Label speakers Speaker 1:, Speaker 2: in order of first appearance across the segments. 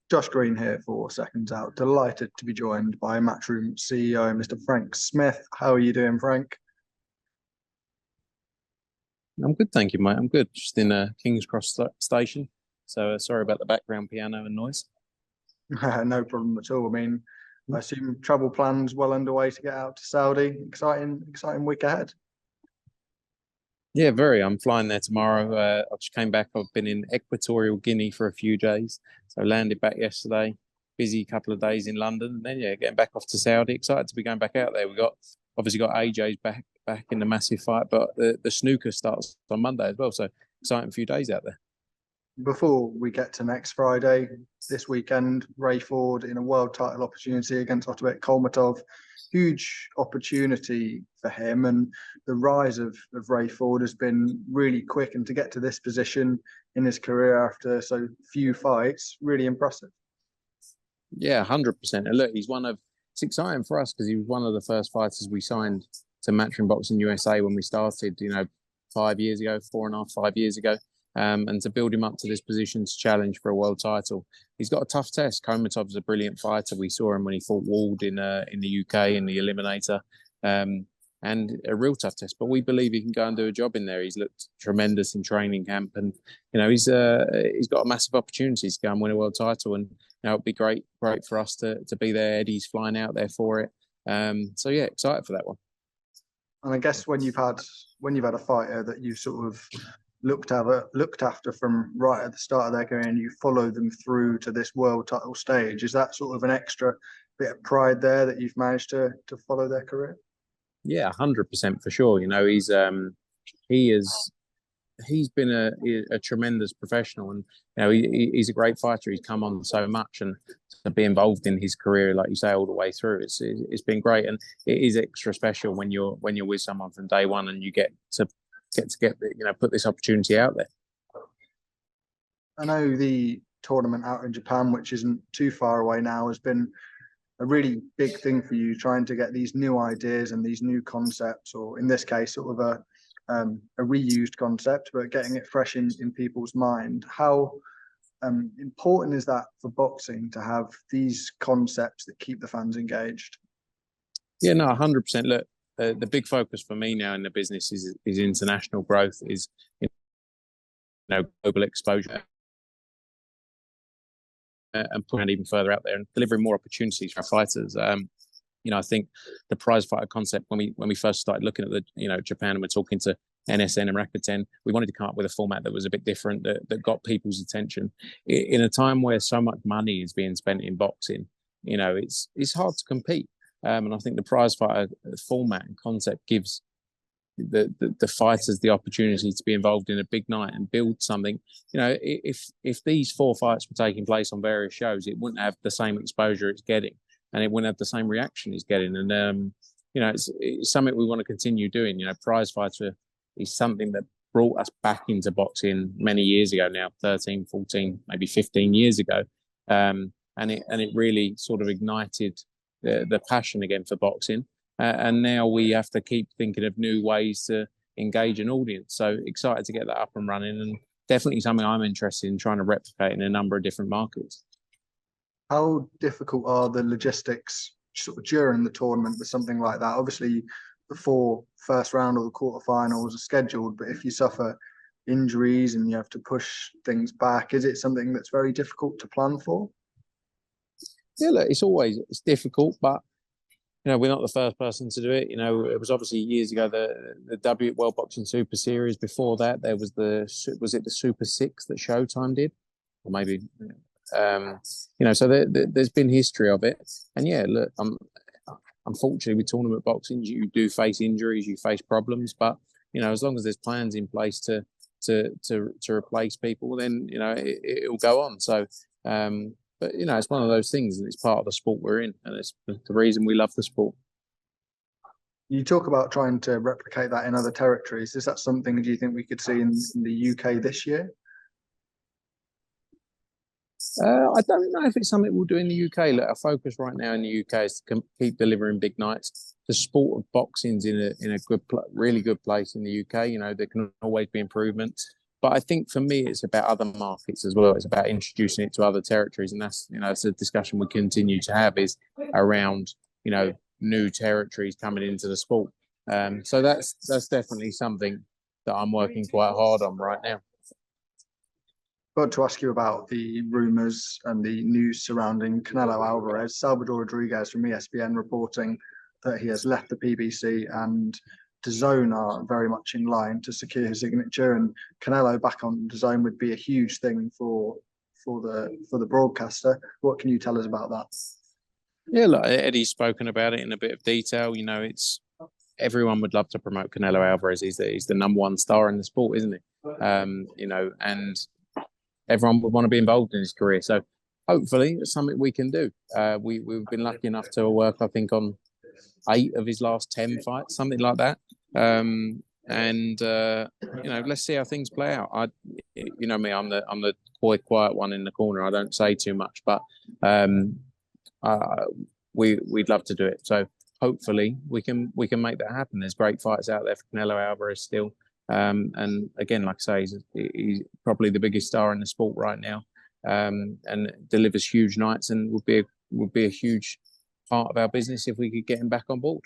Speaker 1: Josh Green here for Seconds Out. Delighted to be joined by Matchroom CEO, Mr. Frank Smith. How are you doing, Frank?
Speaker 2: I'm good, thank you, mate. I'm good. Just in King's Cross station. So sorry about the background piano and noise.
Speaker 1: No problem at all. I mean, I assume travel plans well underway to get out to Saudi. Exciting week ahead.
Speaker 2: Yeah, very. I'm flying there tomorrow. I just came back. I've been in Equatorial Guinea for a few days. So landed back yesterday. Busy couple of days in London. And then, yeah, getting back off to Saudi. Excited to be going back out there. Obviously got AJ's back in the massive fight, but the snooker starts on Monday as well. So exciting few days out there.
Speaker 1: Before we get to next Friday, this weekend, Ray Ford in a world title opportunity against Otabek Kolmatov. Huge opportunity for him, and the rise of Ray Ford has been really quick, and to get to this position in his career after so few fights, really impressive.
Speaker 2: Yeah, 100%. And look, it's exciting for us because he was one of the first fighters we signed to Matchroom Boxing USA when we started, 5 years ago, 4.5, 5 years ago. And to build him up to this position to challenge for a world title. He's got a tough test. Kolmatov's a brilliant fighter. We saw him when he fought Ward in the UK in the Eliminator. And a real tough test. But we believe he can go and do a job in there. He's looked tremendous in training camp. And, he's got a massive opportunity to go and win a world title. And, it'd be great for us to be there. Eddie's flying out there for it. So, yeah, excited for that one.
Speaker 1: And I guess when you've had a fighter that you sort of looked after from right at the start of their career, and you follow them through to this world title stage, is that sort of an extra bit of pride there that you've managed to follow their career?
Speaker 2: Yeah, 100% for sure. He's been a tremendous professional, and he's a great fighter. He's come on so much, and to be involved in his career, like you say, all the way through, it's been great, and it is extra special when you're with someone from day one, and you get put this opportunity out there.
Speaker 1: I know the tournament out in Japan, which isn't too far away now, has been a really big thing for you, trying to get these new ideas and these new concepts, or in this case, sort of a reused concept, but getting it fresh in people's mind. How important is that for boxing to have these concepts that keep the fans engaged?
Speaker 2: Yeah, no, 100%. Look, the big focus for me now in the business is international growth, is global exposure, and putting it even further out there and delivering more opportunities for our fighters. I think the prize fighter concept, when we first started looking at the Japan, and we're talking to NSN and Rakuten, we wanted to come up with a format that was a bit different, that got people's attention in a time where so much money is being spent in boxing. It's hard to compete. And I think the prize fighter format and concept gives the fighters the opportunity to be involved in a big night and build something. If these 4 fights were taking place on various shows, it wouldn't have the same exposure it's getting, and it wouldn't have the same reaction it's getting. And it's something we want to continue doing. Prize fighter is something that brought us back into boxing many years ago now, 13, 14, maybe 15 years ago, and it really sort of ignited the passion again for boxing, and now we have to keep thinking of new ways to engage an audience. So excited to get that up and running, and definitely something I'm interested in trying to replicate in a number of different markets.
Speaker 1: How difficult are the logistics sort of during the tournament with something like that? Obviously, the 4 first round or the quarterfinals are scheduled, but if you suffer injuries and you have to push things back, is it something that's very difficult to plan for?
Speaker 2: Yeah, look, it's difficult, but we're not the first person to do it. It was obviously years ago the World Boxing Super Series. Before that, there was the Super 6 that Showtime did, or maybe so there's been history of it. And yeah, look, unfortunately with tournament boxing, you do face injuries, you face problems, but as long as there's plans in place to replace people, then it'll go on. So but it's one of those things, and it's part of the sport we're in, and it's the reason we love the sport.
Speaker 1: You talk about trying to replicate that in other territories. Is that something, do you think, we could see in the UK this year?
Speaker 2: I don't know if it's something we'll do in the UK. Look, our focus right now in the UK is to keep delivering big nights. The sport of boxing's in a really good place in the UK. There can always be improvements. But I think for me, it's about other markets as well. It's about introducing it to other territories, and that's it's a discussion we continue to have is around new territories coming into the sport. So that's definitely something that I'm working quite hard on right now.
Speaker 1: Got to ask you about the rumours and the news surrounding Canelo Alvarez. Salvador Rodriguez from ESPN reporting that he has left the PBC and DAZN are very much in line to secure his signature. And Canelo back on DAZN would be a huge thing for the broadcaster. What can you tell us about that?
Speaker 2: Yeah, look, Eddie's spoken about it in a bit of detail. It's everyone would love to promote Canelo Alvarez. He's the number one star in the sport, isn't he? And everyone would want to be involved in his career. So hopefully it's something we can do. We've been lucky enough to work, I think, on 8 of his last 10 fights, something like that. Let's see how things play out. Me, I'm the quiet one in the corner. I don't say too much, but we'd love to do it. So hopefully we can make that happen. There's great fights out there for Canelo Alvarez still. And again, like I say, he's probably the biggest star in the sport right now, and delivers huge nights, and would be a huge part of our business if we could get him back on board.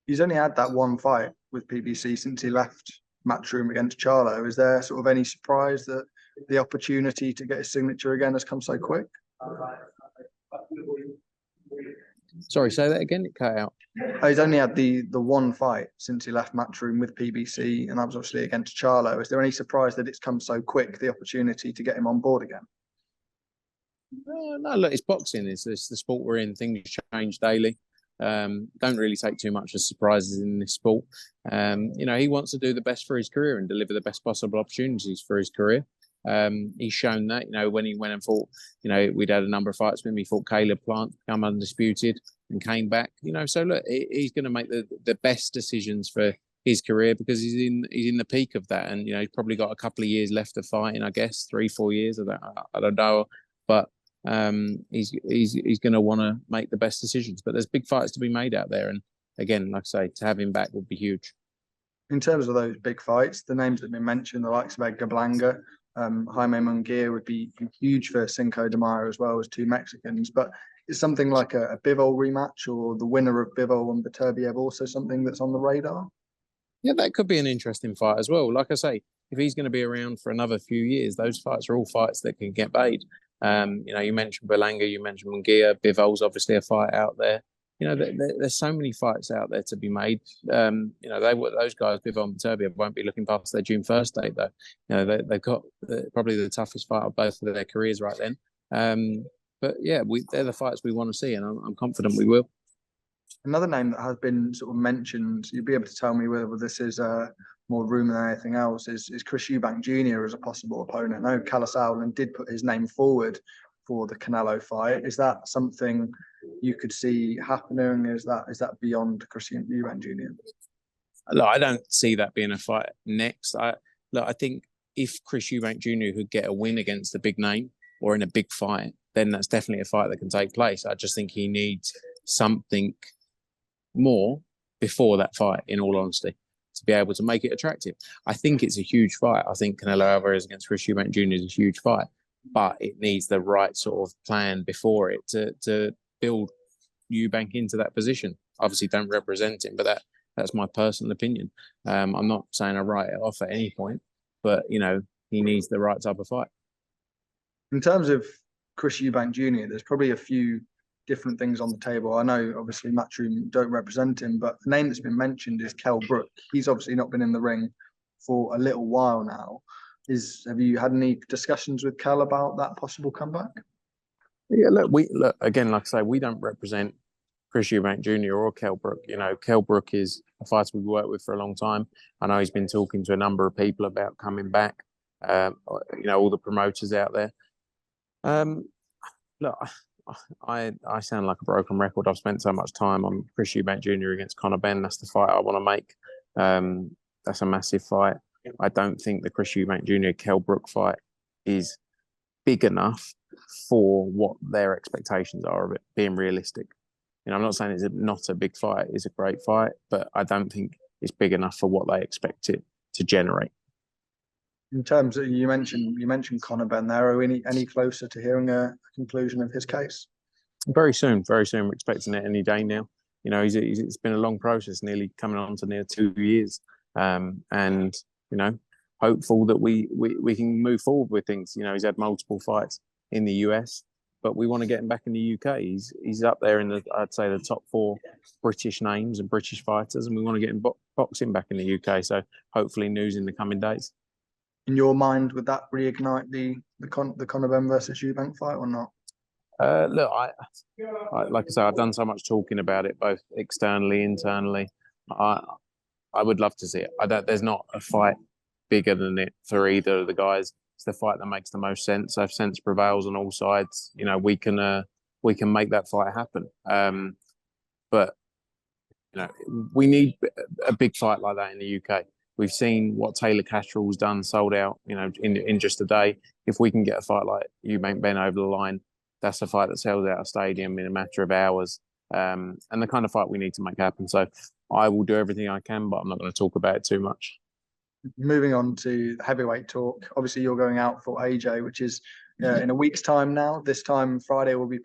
Speaker 1: He's only had that one fight with PBC since he left Matchroom against Charlo. Is there sort of any surprise that the opportunity to get his signature again has come so quick?
Speaker 2: Sorry, say that again. It cut out.
Speaker 1: He's only had the one fight since he left Matchroom with PBC, and that was obviously against Charlo. Is there any surprise that it's come so quick, the opportunity to get him on board again?
Speaker 2: No, look, it's boxing. It's the sport we're in. Things change daily. Don't really take too much as surprises in this sport. He wants to do the best for his career and deliver the best possible opportunities for his career. He's shown that, when he went and fought, we'd had a number of fights with him. He fought Caleb Plant, become undisputed, and came back. So look, he's going to make the best decisions for his career because he's in the peak of that, and he's probably got a couple of years left of fighting. I guess 3-4 years. I don't know, but he's going to want to make the best decisions. But there's big fights to be made out there, and again, like I say, to have him back would be huge.
Speaker 1: In terms of those big fights, the names that have been mentioned, the likes of Edgar Berlanga, Jaime Munguia would be huge for Cinco de Mayo as well as 2 Mexicans. But is something like a Bivol rematch or the winner of Bivol and Beterbiev also something that's on the radar?
Speaker 2: Yeah, that could be an interesting fight as well. Like I say, if he's going to be around for another few years, those fights are all fights that can get made. You mentioned Berlanga, you mentioned Munguia, Bivol's obviously a fight out there. There's so many fights out there to be made. Those guys, Bivol and Beterbiev, won't be looking past their June 1st date though. They've got probably the toughest fight of both of their careers right then. But yeah, they're the fights we want to see, and I'm confident we will.
Speaker 1: Another name that has been sort of mentioned, you'll be able to tell me whether this is more rumour than anything else, is Chris Eubank Jr. as a possible opponent. I know Kalle Sauerland did put his name forward for the Canelo fight. Is that something you could see happening? Is that beyond Chris Eubank Jr.?
Speaker 2: Look, I don't see that being a fight next. I think if Chris Eubank Jr. could get a win against a big name or in a big fight, then that's definitely a fight that can take place. I just think he needs something more before that fight, in all honesty, to be able to make it attractive. I think it's a huge fight. I think Canelo Alvarez against Chris Eubank Jr. is a huge fight, but it needs the right sort of plan before it to build Eubank into that position. Obviously, don't represent him, but that's my personal opinion. I'm not saying I write it off at any point, but he needs the right type of fight.
Speaker 1: In terms of Chris Eubank Jr., there's probably a few different things on the table. I know obviously Matchroom don't represent him, but the name that's been mentioned is Kell Brook. He's obviously not been in the ring for a little while now. Have you had any discussions with Kell about that possible comeback?
Speaker 2: Yeah, look again, like I say, we don't represent Chris Eubank Jr. or Kell Brook. Kell Brook is a fighter we've worked with for a long time. I know he's been talking to a number of people about coming back. All the promoters out there. Look, I sound like a broken record. I've spent so much time on Chris Eubank Jr. against Conor Benn. That's the fight I want to make. That's a massive fight. I don't think the Chris Eubank Jr. Kell Brook fight is big enough for what their expectations are of it, being realistic. I'm not saying it's not a big fight. It's a great fight, but I don't think it's big enough for what they expect it to generate.
Speaker 1: In terms of you mentioned Conor Benn there, are we any closer to hearing a conclusion of his case?
Speaker 2: Very soon, very soon. We're expecting it any day now. You know, it's been a long process, nearly coming on to near 2 years, and you know, hopeful that we can move forward with things. You know, he's had multiple fights in the US, but we want to get him back in the UK. He's up there in the, I'd say, the top 4 British names and British fighters, and we want to get him boxing back in the UK. So hopefully, news in the coming days.
Speaker 1: In your mind, would that reignite the Conor Benn versus Eubank fight or not?
Speaker 2: Look, I like I say, I've done so much talking about it, both externally, internally. I would love to see it. There's not a fight bigger than it for either of the guys. It's the fight that makes the most sense. So if sense prevails on all sides, you know, we can make that fight happen. But you know, we need a big fight like that in the UK. We've seen what Taylor Castrol's done, sold out, you know, in just a day. If we can get a fight like Eubank Benn over the line, that's a fight that sells out a stadium in a matter of hours, and the kind of fight we need to make happen. So I will do everything I can, but I'm not going to talk about it too much.
Speaker 1: Moving on to the heavyweight talk. Obviously, you're going out for AJ, which is in a week's time now. This time, Friday, we'll be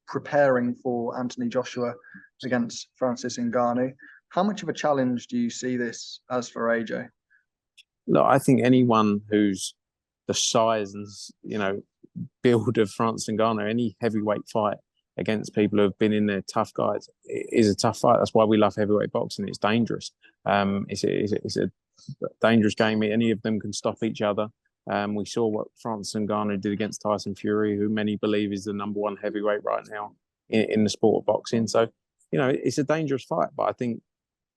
Speaker 1: preparing for Anthony Joshua against Francis Ngannou. How much of a challenge do you see this as for AJ?
Speaker 2: Look, I think anyone who's the size and, you know, build of Francis Ngannou, any heavyweight fight against people who have been in there, tough guys, is a tough fight. That's why we love heavyweight boxing. It's dangerous. It's a dangerous game. Any of them can stop each other. We saw what Francis Ngannou did against Tyson Fury, who many believe is the #1 heavyweight right now in the sport of boxing. So, you know, it's a dangerous fight. But I think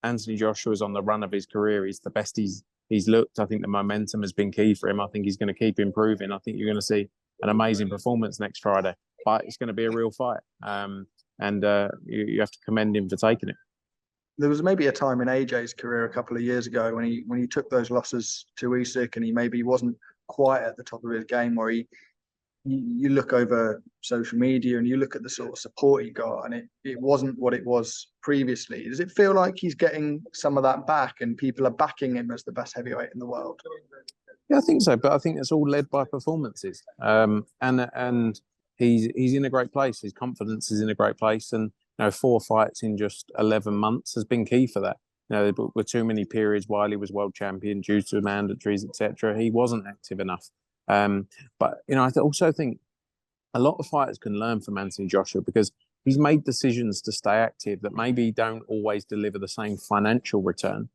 Speaker 2: Anthony Joshua is on the run of his career. He's the best he's looked. I think the momentum has been key for him. I think he's going to keep improving. I think you're going to see an amazing performance next Friday. But it's going to be a real fight. And you have to commend him for taking it.
Speaker 1: There was maybe a time in AJ's career a couple of years ago when he took those losses to Usyk and he maybe wasn't quite at the top of his game, where you look over social media and you look at the sort of support he got and it wasn't what it was previously. Does it feel like he's getting some of that back and people are backing him as the best heavyweight in the world?
Speaker 2: Yeah, I think so, but I think it's all led by performances. And he's in a great place. His confidence is in a great place, and you know, 4 fights in just 11 months has been key for that. You know, there were too many periods while he was world champion due to mandatories, etc. He wasn't active enough. But you know, I also think a lot of fighters can learn from Anthony Joshua because he's made decisions to stay active that maybe don't always deliver the same financial return,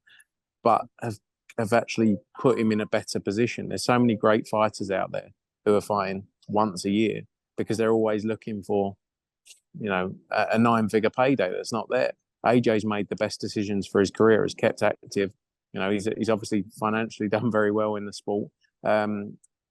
Speaker 2: but have actually put him in a better position. There's so many great fighters out there who are fighting once a year because they're always looking for, you know, a 9-figure payday that's not there. AJ's made the best decisions for his career, has kept active. You know, he's obviously financially done very well in the sport.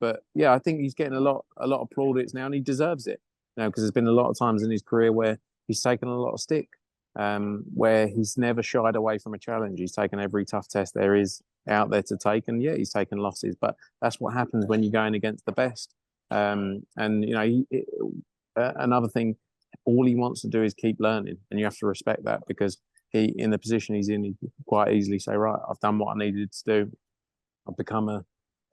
Speaker 2: But yeah, I think he's getting a lot of plaudits now, and he deserves it. You know, because there's been a lot of times in his career where he's taken a lot of stick, where he's never shied away from a challenge. He's taken every tough test there is out there to take, and yeah, he's taken losses. But that's what happens when you're going against the best. And you know, another thing, all he wants to do is keep learning, and you have to respect that because in the position he's in, he can quite easily say, right, I've done what I needed to do. I've become a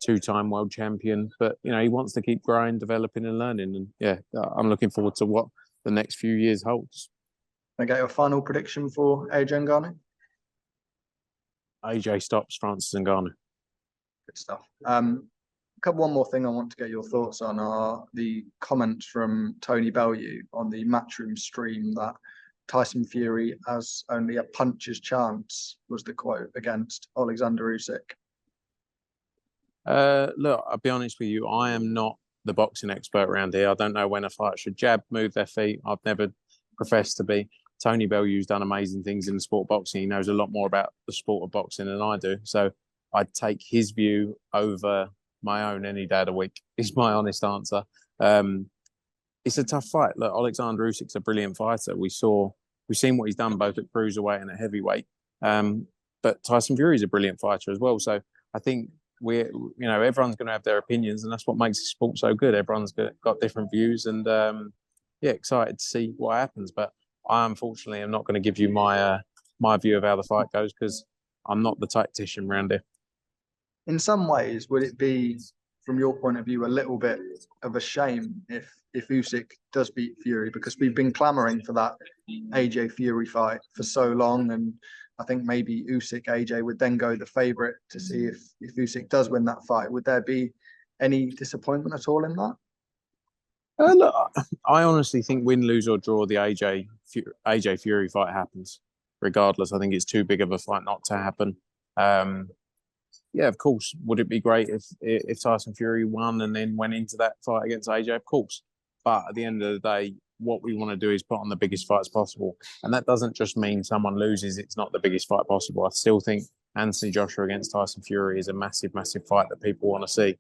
Speaker 2: 2-time world champion, but you know, he wants to keep growing, developing and learning. And yeah, I'm looking forward to what the next few years holds.
Speaker 1: Can I get your final prediction for AJ Ngannou?
Speaker 2: AJ stops Francis Ngannou.
Speaker 1: Good stuff. One more thing I want to get your thoughts on are the comments from Tony Bellew on the Matchroom stream that Tyson Fury has only a puncher's chance, was the quote, against Alexander Usyk.
Speaker 2: Look, I'll be honest with you, I am not the boxing expert around here. I don't know when a fighter should jab, move their feet. I've never professed to be. Tony Bellew's done amazing things in the sport of boxing. He knows a lot more about the sport of boxing than I do. So I'd take his view over my own any day of the week, is my honest answer. It's a tough fight. Look, Alexander Usyk's a brilliant fighter. We've seen what he's done both at cruiserweight and at heavyweight. But Tyson Fury is a brilliant fighter as well. So I think everyone's going to have their opinions, and that's what makes the sport so good. Everyone's got different views, and yeah, excited to see what happens. But I unfortunately am not going to give you my view of how the fight goes because I'm not the tactician around here.
Speaker 1: in some ways, would it be, from your point of view, a little bit of a shame if Usyk does beat Fury? Because we've been clamoring for that AJ Fury fight for so long, and I think maybe Usyk AJ would then go the favourite to see if Usyk does win that fight. Would there be any disappointment at all in that?
Speaker 2: Look, I honestly think win, lose or draw, the AJ Fury fight happens regardless. I think it's too big of a fight not to happen. Yeah, of course. Would it be great if Tyson Fury won and then went into that fight against AJ? Of course. But at the end of the day, what we want to do is put on the biggest fights possible. And that doesn't just mean someone loses, it's not the biggest fight possible. I still think Anthony Joshua against Tyson Fury is a massive, massive fight that people want to see.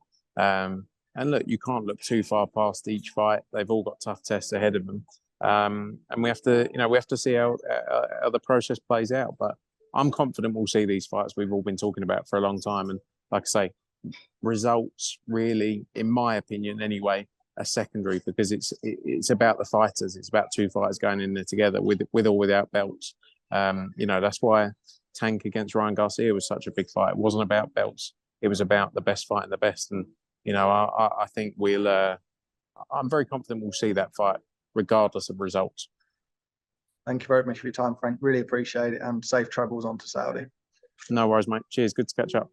Speaker 2: And look, you can't look too far past each fight. They've all got tough tests ahead of them. And we have to see how the process plays out. But I'm confident we'll see these fights we've all been talking about for a long time. And like I say, results really, in my opinion anyway, are secondary, because it's about the fighters. It's about two fighters going in there together with or without belts. That's why Tank against Ryan Garcia was such a big fight. It wasn't about belts. It was about the best fighting the best. And, I think I'm very confident we'll see that fight regardless of results.
Speaker 1: Thank you very much for your time, Frank. Really appreciate it, and safe travels on to Saudi.
Speaker 2: No worries, mate. Cheers. Good to catch up.